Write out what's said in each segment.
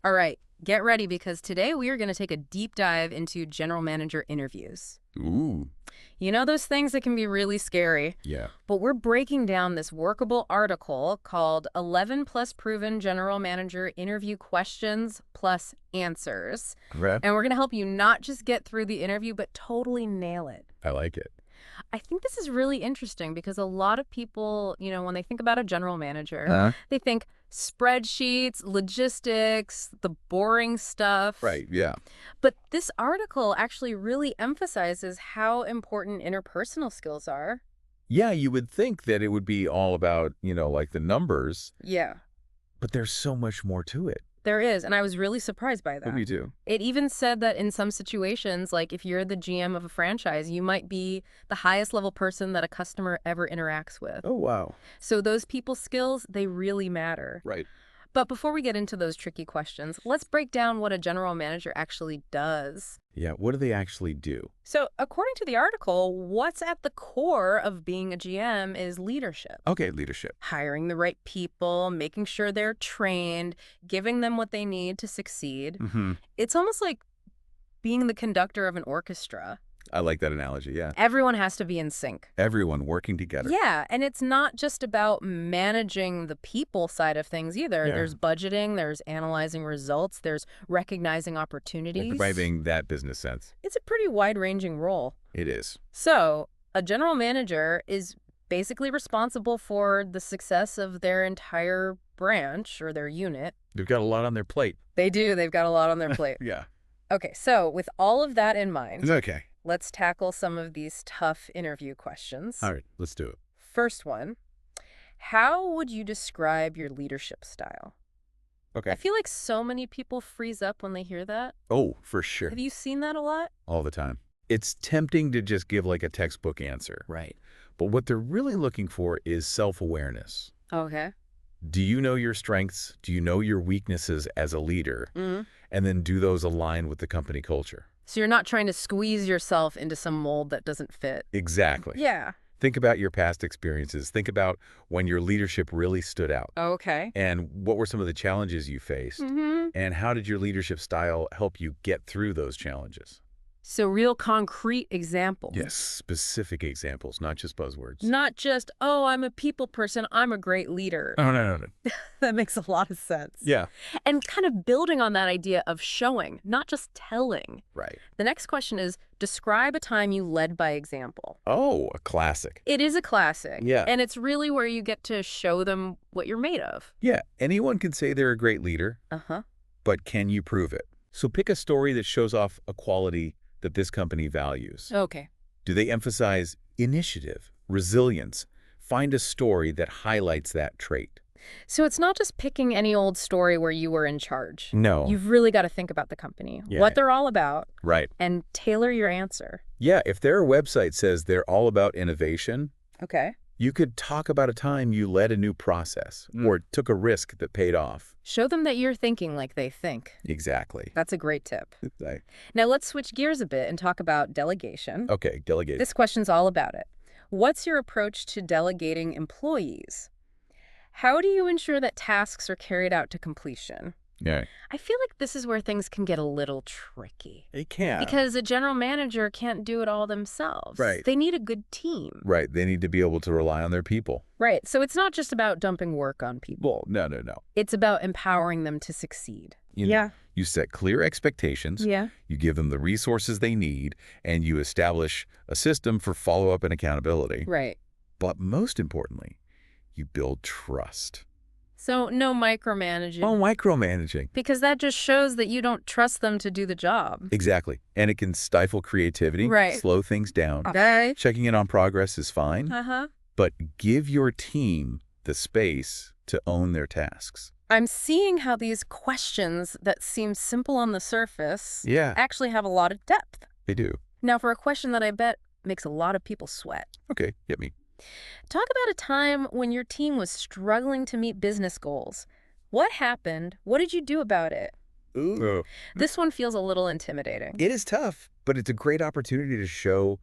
All right, get ready because today we are going to take a deep dive into general manager interviews. Ooh, You know those things that can be really scary, yeah. but we're breaking down this workable article called 11 plus proven general manager interview questions plus answers. Okay. And we're going to help you not just get through the interview, but totally nail it. I like it. I think this is really interesting because a lot of people, when they think about a general manager, Huh? they think spreadsheets, logistics, the boring stuff. Right, yeah. But this article actually really emphasizes how important interpersonal skills are. Yeah, you would think that it would be all about, like the numbers, Yeah, but there's so much more to it. there is. And I was really surprised by that. Me too. It even said that in some situations, like if you're the GM of a franchise, you might be the highest level person that a customer ever interacts with. Oh, wow. So those people skills, they really matter. Right. But before we get into those tricky questions, let's break down what a general manager actually does. Yeah, what do they actually do? So, according to the article, what's at the core of being a GM is leadership. Okay, leadership. Hiring the right people, making sure they're trained, giving them what they need to succeed. Mm-hmm. It's almost like being the conductor of an orchestra. I like that analogy, yeah. Everyone has to be in sync. Everyone working together. Yeah, and it's not just about managing the people side of things either. Yeah. There's budgeting, there's analyzing results, there's recognizing opportunities. Providing that business sense. It's a pretty wide-ranging role. It is. So, a general manager is basically responsible for the success of their entire branch or their unit. They've got a lot on their plate. They do. They've got a lot on their plate. Yeah. Okay, so with all of that in mind, Okay. let's tackle some of these tough interview questions. All right, let's do it. First one, how would you describe your leadership style? Okay. I feel like so many people freeze up when they hear that. Oh, for sure. Have you seen that a lot? All the time. It's tempting to just give like a textbook answer. Right. But what they're really looking for is self-awareness. Okay. Do you know your strengths? Do you know your weaknesses as a leader? Mm-hmm. And then do those align with the company culture? So you're not trying to squeeze yourself into some mold that doesn't fit. Exactly. Yeah. Think about your past experiences. Think about when your leadership really stood out. Okay. And what were some of the challenges you faced? Mm-hmm. And how did your leadership style help you get through those challenges? So real concrete examples. Yes, specific examples, not just buzzwords. Not just, oh, I'm a people person, I'm a great leader. Oh, no. That makes a lot of sense. Yeah. And kind of building on that idea of showing, not just telling. Right. The next question is, describe a time you led by example. Oh, a classic. It is a classic. Yeah. And it's really where you get to show them what you're made of. Yeah, anyone can say they're a great leader, Uh-huh. but can you prove it? So pick a story that shows off a quality that this company values. Okay. Do they emphasize initiative, resilience? Find a story that highlights that trait. So it's not just picking any old story where you were in charge. No. You've really got to think about the company, Yeah. what they're all about, Right. and tailor your answer. Yeah, if their website says they're all about innovation, Okay. you could talk about a time you led a new process or took a risk that paid off. Show them that you're thinking like they think. Exactly. That's a great tip. I- Now let's switch gears a bit and talk about delegation. Okay, delegate. This question's all about it. What's your approach to delegating employees? How do you ensure that tasks are carried out to completion? Yeah. I feel like this is where things can get a little tricky. It can. Because a general manager can't do it all themselves. Right. They need a good team. Right, they need to be able to rely on their people. Right. So it's not just about dumping work on people. Well, no. It's about empowering them to succeed. You set clear expectations. Yeah. You give them the resources they need, and you establish a system for follow-up and accountability. Right. But most importantly, you build trust. So no micromanaging. Oh, micromanaging. Because that just shows that you don't trust them to do the job. Exactly. And it can stifle creativity, Right. slow things down. Okay. Checking in on progress is fine, Uh-huh. but give your team the space to own their tasks. I'm seeing how these questions that seem simple on the surface Yeah, actually have a lot of depth. they do. Now, for a question that I bet makes a lot of people sweat. Okay, hit me. Talk about a time when your team was struggling to meet business goals. What happened? What did you do about it? Ooh. This one feels a little intimidating. It is tough, but it's a great opportunity to show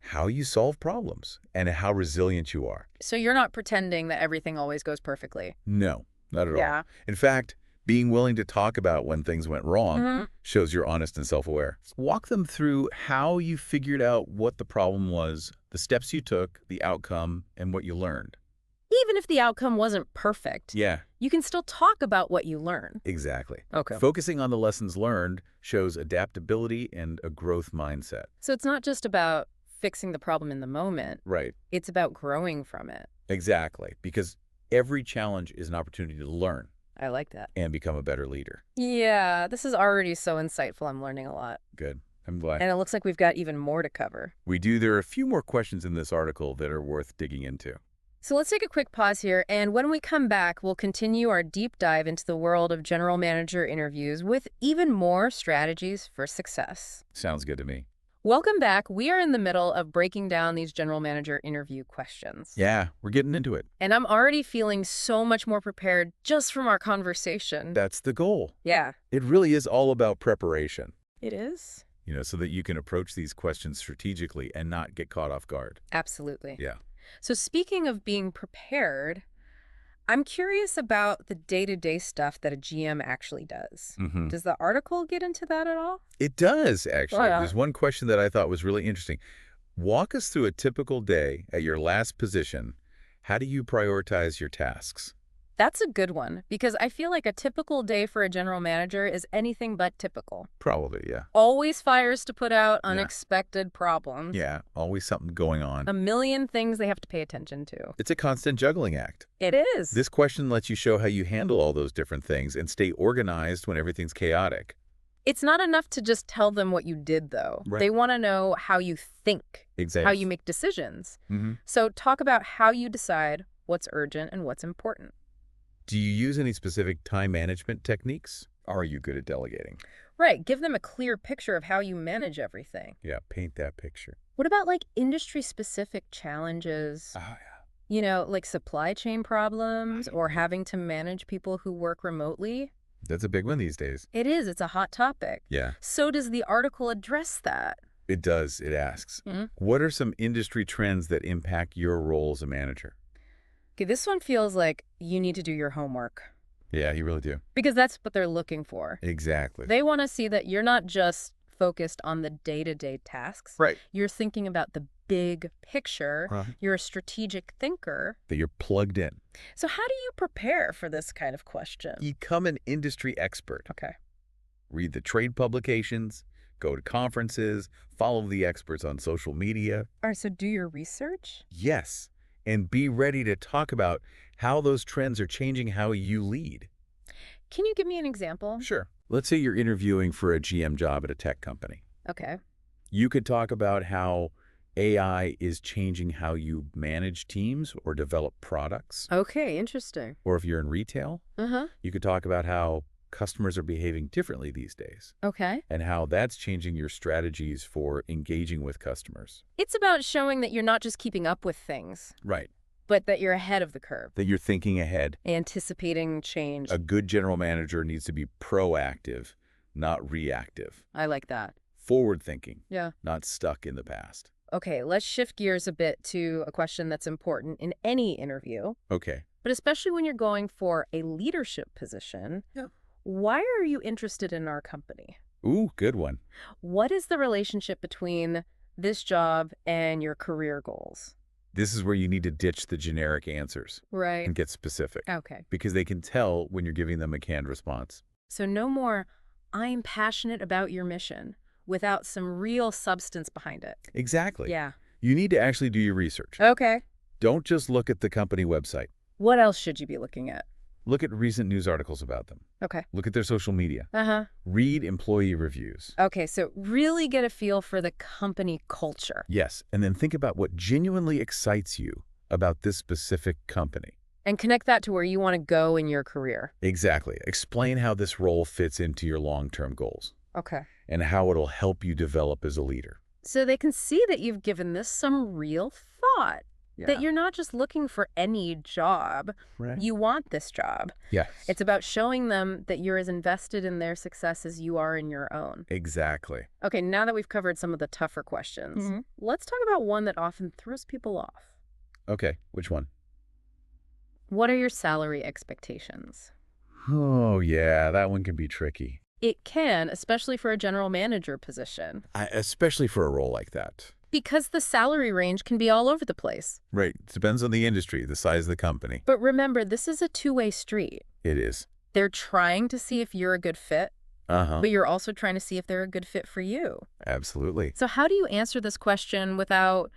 how you solve problems and how resilient you are. So you're not pretending that everything always goes perfectly. No, not at all. Yeah. In fact, Being willing to talk about when things went wrong Mhm. shows you're honest and self-aware. Walk them through how you figured out what the problem was, the steps you took, the outcome, and what you learned. Even if the outcome wasn't perfect, Yeah, you can still talk about what you learn. exactly. Okay. Focusing on the lessons learned shows adaptability and a growth mindset. So it's not just about fixing the problem in the moment. Right. It's about growing from it. Exactly. Because every challenge is an opportunity to learn I like that. and become a better leader. Yeah, this is already so insightful. I'm learning a lot. Good. I'm glad. And it looks like we've got even more to cover. We do. There are a few more questions in this article that are worth digging into. So let's take a quick pause here, and when we come back, we'll continue our deep dive into the world of general manager interviews with even more strategies for success. Sounds good to me. Welcome back. We are in the middle of breaking down these general manager interview questions. Yeah, we're getting into it. And I'm already feeling so much more prepared just from our conversation. That's the goal. Yeah. It really is all about preparation, It is? so that you can approach these questions strategically and not get caught off guard. Absolutely. Yeah. So speaking of being prepared, I'm curious about the day-to-day stuff that a GM actually does. Mm-hmm. Does the article get into that at all? It does, actually. Oh, yeah. There's one question that I thought was really interesting. Walk us through a typical day at your last position. How do you prioritize your tasks? That's a good one, because I feel like a typical day for a general manager is anything but typical. Probably, yeah. Always fires to put out unexpected problems. Yeah, always something going on. A million things they have to pay attention to. It's a constant juggling act. It is. This question lets you show how you handle all those different things and stay organized when everything's chaotic. It's not enough to just tell them what you did, though. Right. They want to know how you think, Exactly. how you make decisions. Mm-hmm. So talk about how you decide what's urgent and what's important. Do you use any specific time management techniques? Or are you good at delegating? Right. Give them a clear picture of how you manage everything. Yeah, paint that picture. What about like industry-specific challenges? Oh, yeah. Like supply chain problems or having to manage people who work remotely? That's a big one these days. It is. It's a hot topic. Yeah, So does the article address that? it does. It asks, Mhm. what are some industry trends that impact your role as a manager? Okay, this one feels like you need to do your homework Yeah, you really do. because that's what they're looking for. Exactly. They want to see that you're not just focused on the day-to-day tasks. Right. You're thinking about the big picture. Right. You're a strategic thinker. That you're plugged in. So how do you prepare for this kind of question? Become an industry expert. Okay. Read the trade publications, go to conferences, follow the experts on social media. All right, so do your research. Yes, and be ready to talk about how those trends are changing how you lead. Can you give me an example? Sure. Let's say you're interviewing for a GM job at a tech company. Okay. You could talk about how AI is changing how you manage teams or develop products. Okay, interesting. Or if you're in retail, Uh-huh. you could talk about how customers are behaving differently these days Okay. and how that's changing your strategies for engaging with customers. It's about showing that you're not just keeping up with things, Right. but that you're ahead of the curve, That you're thinking ahead. anticipating change. A good general manager needs to be proactive, not reactive. I like that. Forward thinking, Yeah. not stuck in the past. Okay, let's shift gears a bit to a question that's important in any interview, Okay. but especially when you're going for a leadership position. Yeah. Why are you interested in our company? Ooh, good one. What is the relationship between this job and your career goals? This is where you need to ditch the generic answers Right. and get specific Okay. because they can tell when you're giving them a canned response. So no more, I'm passionate about your mission, without some real substance behind it. Exactly. Yeah. You need to actually do your research. Okay. Don't just look at the company website. What else should you be looking at? Look at recent news articles about them. Okay. Look at their social media. Uh-huh. Read employee reviews. Okay, so really get a feel for the company culture. Yes, and then think about what genuinely excites you about this specific company. And connect that to where you want to go in your career. Exactly. Explain how this role fits into your long-term goals Okay. and how it'll help you develop as a leader. So they can see that you've given this some real thought. That you're not just looking for any job. Right. You want this job. Yes. It's about showing them that you're as invested in their success as you are in your own. Exactly. Okay, now that we've covered some of the tougher questions, let's talk about one that often throws people off. Okay, which one? What are your salary expectations? Oh, yeah, that one can be tricky. It can, especially for a general manager position, Especially for a role like that. because the salary range can be all over the place. Right. Depends on the industry, the size of the company. But remember, this is a two-way street. It is. They're trying to see if you're a good fit, Uh-huh. but you're also trying to see if they're a good fit for you. Absolutely. So how do you answer this question without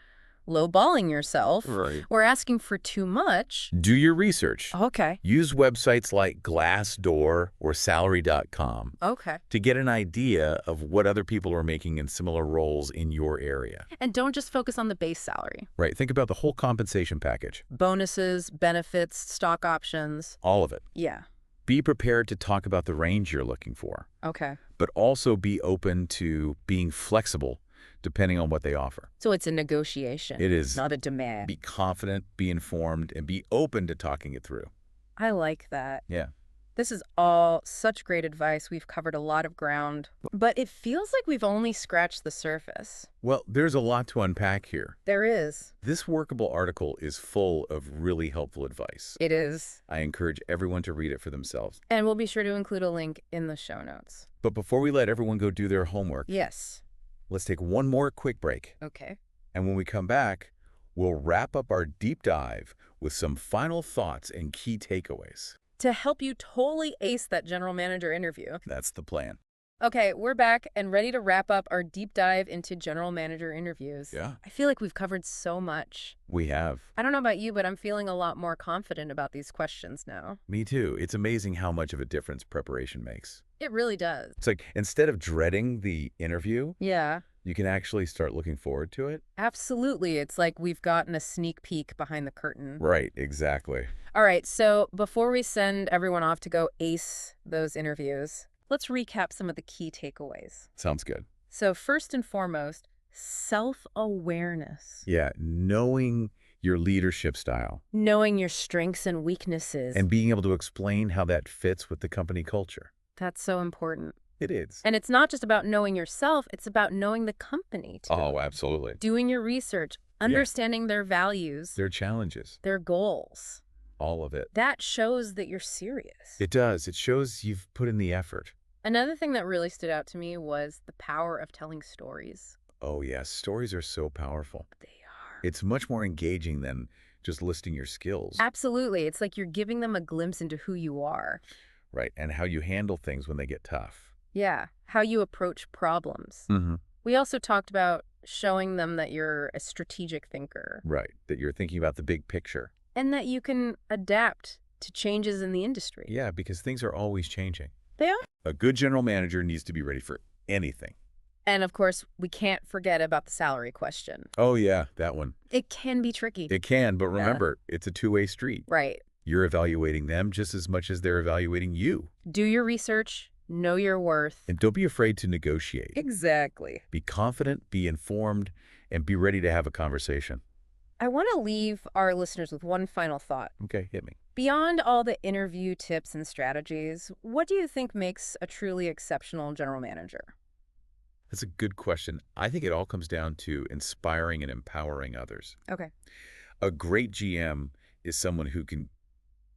lowballing yourself Right. or asking for too much? Do your research. Okay. Use websites like Glassdoor or Salary.com Okay. to get an idea of what other people are making in similar roles in your area. And don't just focus on the base salary. Right. Think about the whole compensation package. Bonuses, benefits, stock options. All of it. Yeah. Be prepared to talk about the range you're looking for, Okay. but also be open to being flexible depending on what they offer. So it's a negotiation. It is. Not a demand. Be confident, be informed, and be open to talking it through. I like that. Yeah. This is all such great advice. We've covered a lot of ground, but it feels like we've only scratched the surface. Well, there's a lot to unpack here. There is. This workable article is full of really helpful advice. It is. I encourage everyone to read it for themselves. And we'll be sure to include a link in the show notes. But before we let everyone go do their homework, Yes. let's take one more quick break. Okay. And when we come back, we'll wrap up our deep dive with some final thoughts and key takeaways. To help you totally ace that general manager interview. That's the plan. Okay, we're back and ready to wrap up our deep dive into general manager interviews. Yeah. I feel like we've covered so much. We have. I don't know about you, but I'm feeling a lot more confident about these questions now. Me too. It's amazing how much of a difference preparation makes. It really does. It's like instead of dreading the interview, Yeah, you can actually start looking forward to it. absolutely. It's like we've gotten a sneak peek behind the curtain. Right, exactly. All right, so before we send everyone off to go ace those interviews, let's recap some of the key takeaways. Sounds good. So first and foremost, self-awareness. Yeah, knowing your leadership style Knowing your strengths and weaknesses. and being able to explain how that fits with the company culture. That's so important. It is. And it's not just about knowing yourself, it's about knowing the company too. Oh, absolutely. Doing your research, understanding their values, Their challenges, their goals. all of it. That shows that you're serious. It does. It shows you've put in the effort. Another thing that really stood out to me was the power of telling stories. Oh, yes. Stories are so powerful. They are. It's much more engaging than just listing your skills. Absolutely. It's like you're giving them a glimpse into who you are. Right. And how you handle things when they get tough. Yeah, how you approach problems. Mm-hmm. We also talked about showing them that you're a strategic thinker Right. That you're thinking about the big picture. and that you can adapt to changes in the industry. Yeah, because things are always changing. They are. A good general manager needs to be ready for anything. And of course, we can't forget about the salary question. Oh, yeah, that one. It can be tricky. It can, but remember, it's a two-way street. Right. You're evaluating them just as much as they're evaluating you. Do your research, know your worth. And don't be afraid to negotiate. Exactly. Be confident, be informed, and be ready to have a conversation. I want to leave our listeners with one final thought. Okay, hit me. Beyond all the interview tips and strategies, what do you think makes a truly exceptional general manager? That's a good question. I think it all comes down to inspiring and empowering others. Okay. A great GM is someone who can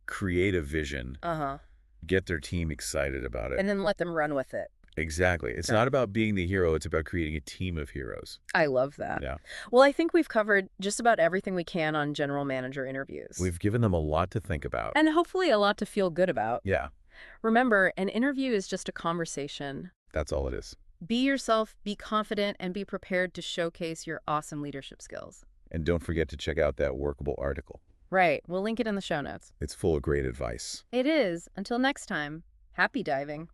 create a vision, Uh-huh. get their team excited about it. And then let them run with it. Exactly. It's not about being the hero. It's about creating a team of heroes. I love that. Yeah. Well, I think we've covered just about everything we can on general manager interviews. We've given them a lot to think about. And hopefully a lot to feel good about. Yeah, Remember, an interview is just a conversation. that's all it is. Be yourself, be confident, and be prepared to showcase your awesome leadership skills. And don't forget to check out that workable article. Right. We'll link it in the show notes. It's full of great advice. It is. Until next time, happy diving.